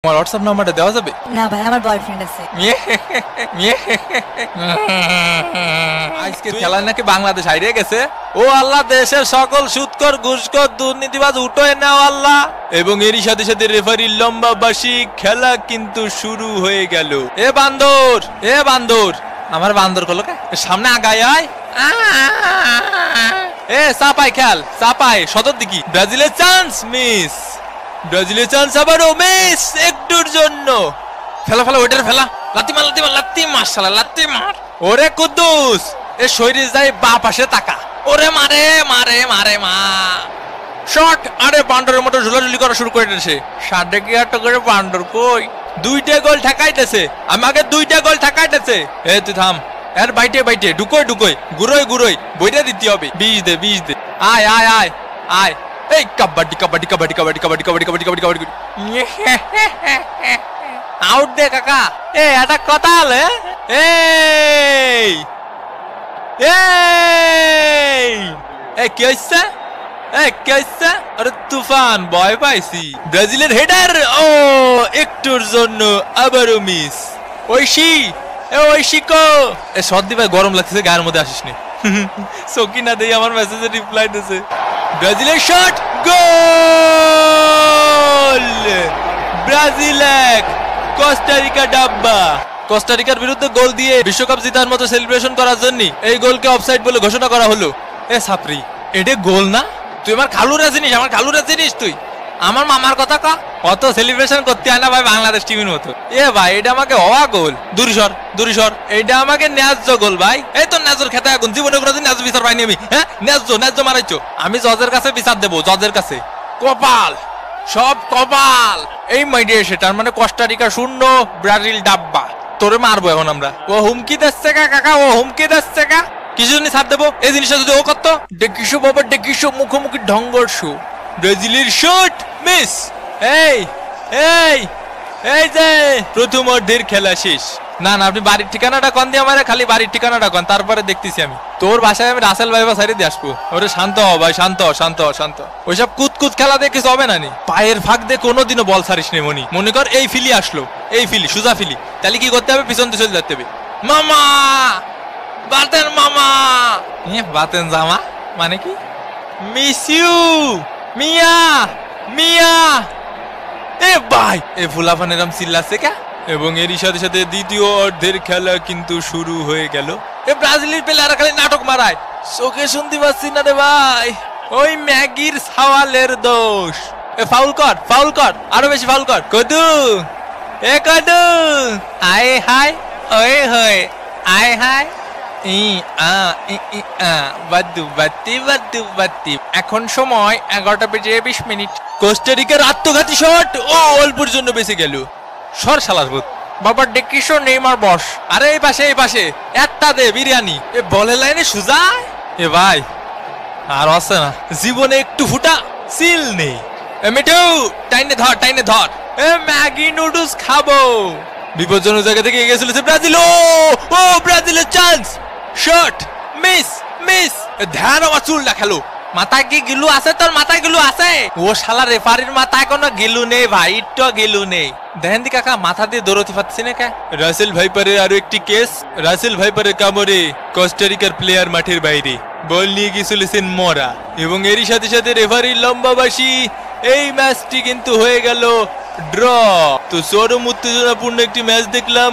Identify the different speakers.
Speaker 1: আমার হোয়াটসঅ্যাপ নাম্বারটা দেওয়া যাবে?
Speaker 2: না ভাই, আমার বয়ফ্রেন্ড আছে।
Speaker 1: আজকে খেলা নাকি বাংলাদেশ হারিয়ে গেছে। ও আল্লাহ, দেশের সকল সুদখোর ঘুষখোর দুর্নীতিবাজ উঠোয় নাও আল্লাহ। এবং এরই সাথে সাথে রেফারির লম্বা বাঁশি, খেলা কিন্তু শুরু হয়ে গেল। এ বান্দর, এ বান্দর, আমার বান্দর কল সামনে আগায় আয়। এ চাপাই খেল, চাপাই সদর দিকে। ব্রাজিলের চান্স মিস, ব্রাজিলের চান্স আবারও মিস একটুর জন্য। ফেলা ফেলা ওইটার ফেলা, লাত্তি মার লাত্তি মার লাত্তি মার শালা লাত্তি মার। ওরে কুদ্দুস, এ শরীর যায় বা পাশে তাকা। ওরে মারে মারে মারে মা শট। আরে বান্ডরের মতো ঝুলাঝুলি করা শুরু করে দিয়েছে। 1.5 করে বান্ডর কই, 2টা গোল ঠেকাইতেছে আমাকে, 2টা গোল ঠেকাইতেছে। এ তুই থাম, এর বাইটে বাইটে ঢুকোই ঢুকোই গুরোই গুরোই বইটা দিতে হবে। 20 দে 20 দে। আয় আয় আয় আয়। এই কাবাডি কাবাডি কাবাডি কাবাডি কাবাডি কাবাডি কাবাডি কাবাডি কাবাডি। আউট দে কাকা। এ এটা কথা হলে এই এই এই কি হইছে? এই কি হইছে? আরে তুফান, ভয় পাইছি। ব্রাজিলের হেডার, ও একটুর জন্য আবারও মিস। ঐশী, এ ঐশী কো। এ সর্দি ভাই, গরম লাগতেছে, গায়ের মধ্যে আসিস নি। সকিনা দেই আমার মেসেজে রিপ্লাই দিতেছে। ব্রাজিলের শট, গোল। ব্রাজিল 1, কোস্টারিকা ডাব্বা। কোস্টারিকার বিরুদ্ধে গোল দিয়ে বিশ্বকাপ জেতার মতো সেলিব্রেশন করার জন্য এই গোলকে অফসাইড বলে ঘোষণা করা হলো। এ সাপরি, এটা গোল না? তুই আমার খালুরা চিনিস, আমার খালুরা চিনিস তুই? আমার মামার কথা কা, অত সেলিব্রেশন করতে হয় না ভাই বাংলাদেশ টিমের মতো। এ ভাই, এটা আমাকে হওয়া গোল। দূরিসর দূরিসর, এটা আমাকে ন্যায্য গোল ভাই। এই তো ন্যায্যর খেতে এখন জীবনে কোনোদিন ন্যায্য বিচার পাইনি আমি। হ্যাঁ, ন্যায্য ন্যায্য মারাইছো। আমি জজের কাছে বিচার দেবো, জজের কাছে। কপাল, সব কপাল। এই মাইডে সেটার মানে কোস্টারিকা 0, ব্রাজিল ডাব্বা। তোরে মারবো এখন আমরা। ও হুমকি দিচ্ছে কা কাকা, ও হুমকি দিচ্ছে কা। কিছু জন্য ছাড় দেবো। এই জিনিসটা যদি ও করতো, ডেকিসো বাবা ডেকিসো, মুখোমুখি ঢঙ্গরশো। ব্রাজিলের শট মিস। এই এই এই যে প্রথম অর্ধের খেলা শেষ। না না, আপনি বাড়ির ঠিকানাটা কন দিয়ে আমারে, খালি বাড়ির ঠিকানাটা কন, তারপরে দেখতেছি আমি। তোর বাসায় আমি রাসেল ভাই সাইডে দিয়ে আসবো। ওরে শান্ত হ ভাই, শান্ত শান্ত শান্ত। ওইসব কুতকুত খেলা দিয়ে কিছু হবে না নি। পায়ের ফাঁক দিয়ে কোনোদিনও বল ছাড়িস নি মনি। মনে কর এই ফিলি আসলো, এই ফিলি সুজা ফিলি, তাহলে কি করতে হবে? পিছন দিয়ে চলে যেতে হবে। মামা বাতেন, মামা বাতেন জামা মানে কি? মিস ইউ মিয়া মিয়া। এ ভাই, এ ফুলাফান এরম চিল্লাছে কে? এবং এরই সাথে সাথে দ্বিতীয় অর্ধের খেলা কিন্তু শুরু হয়ে গেল। এ ব্রাজিলের প্লেয়াররা খালি নাটক মারায়, চোখে শুনতে পাচ্ছি না রে ভাই। ওই ম্যাগির সাওয়ালের দোষ। এ ফাউল কর, ফাউল কর, আরো বেশি ফাউল কর। কদু, এ কদু, আয় হায়, ওই হয়, আয় হায়। এখন সময় 11:20। কোস্টারিকার আত্মঘাতী শট, ও অল্পর জন্য বেঁচে গেল। সর শালার ভূত। বাবা ডেকিসো নেইমার বস। আরে এই পাশে, এই পাশে একটা দে বিরিয়ানি। এ বলের লাইনে সুজা। এ ভাই আর আছে না, জীবনে একটু ফুটা সিল নেই। এ মিঠু, টাইনে ধর, টাইনে ধর। এ ম্যাগি নুডলস খাবো। বিপজ্জনক জায়গা থেকে এগিয়ে চলেছে ব্রাজিল। ও ব্রাজিলের চান্স, শট মিস মিস। ধ্যান আমার চুলটা খেলো। মাথায় কি গিলু আছে তোর? মাথায় গিলু আছে? ও শালা রেফারির মাথায় কোনো গিলু নেই ভাই, একটু গিলু নেই। দেখেন দি কাকা, মাথা দিয়ে দৌড়তে পারছি না কে? রাসেল ভাইপারের আরো একটি কেস। রাসেল ভাইপারের কামড়ে কোস্টারিকার প্লেয়ার মাঠের বাইরে, বল নিয়ে গিয়ে চলেছেন মরা। এবং এরই সাথে সাথে রেফারির লম্বা বাঁশি। এই ম্যাচটি কিন্তু হয়ে গেল ড্র। তো চরম উত্তেজনাপূর্ণ একটি ম্যাচ দেখলাম।